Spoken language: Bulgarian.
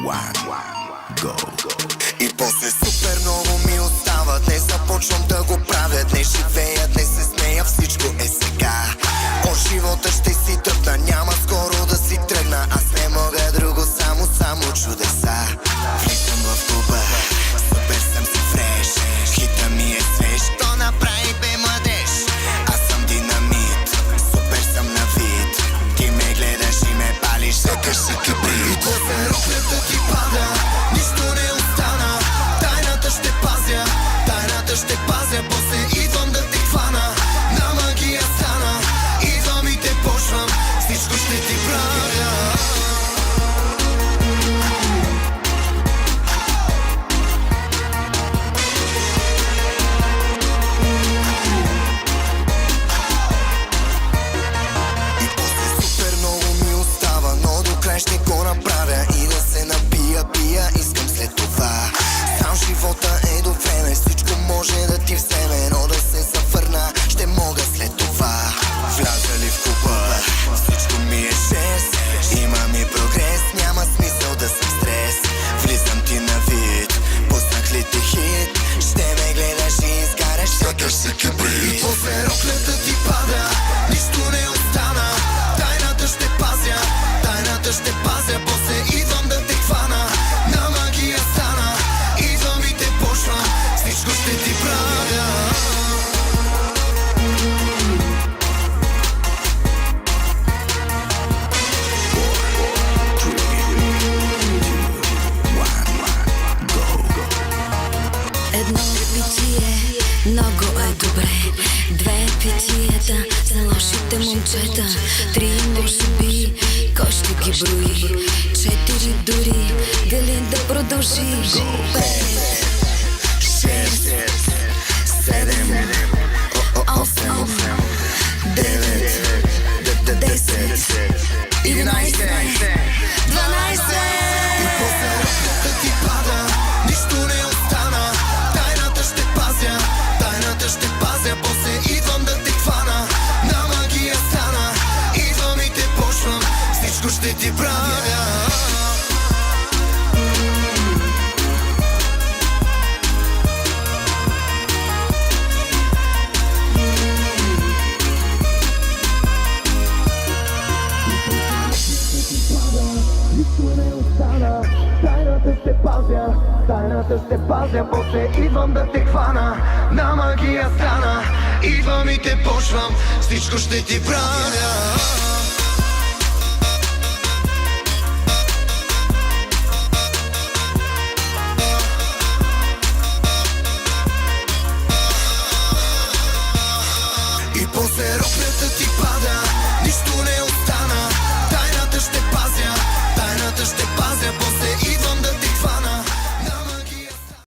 Go. И после супер много ми остава. Днес започвам да го правя. Днес живея, днес се смея. Всичко е сега. От живота ще си тръпна. Няма скоро да си тръгна. Аз не мога друго, само чудеса. Влизам в клуба, супер съм си фреш. Хита ми е свеж, то направи бе младеж. Аз съм динамит, супер съм на вид. Ти ме гледаш и ме палиш, сякаш си кибрид. И после роклята ти пада, нищо не остана. Тайната ще пазя, после идвам да те хвана. На магия стана, идвам и те почвам. Всичко ще ти правя. Ще го направя и да се пия, искам след това. Сам живота е до време, всичко може да ти вземе, но да се завърна ще мога след това. Вляза ли в клуба, всичко ми е жест. Имам и прогрес, няма смисъл да съм стрес. Влизам ти на вид, пуснах ли ти хит, ще ме гледаш и изгаряш, сякаш си кибрид. И после роклята ти пада, нищо не остана. Тайната ще пазя, после идвам да те хвана. На магия стана, идвам и те почвам. Всичко ще ти правя. Едно питие, много е добре. Две питиета за лошите момчета. Три може би, кой ще ги брои? Четири дори, дали да продължи? Пет, шест, седем, осем, девет, десет, 11, 12. И после роклята ти пада, нищо не остана. Тайната ще пазя, после идвам да те хвана. На магия стана, идвам и те почвам. Всичко ще ти правя. Тайната ще пазя, после идвам да те хвана. На магия стана, идвам и те почвам. Всичко ще ти правя.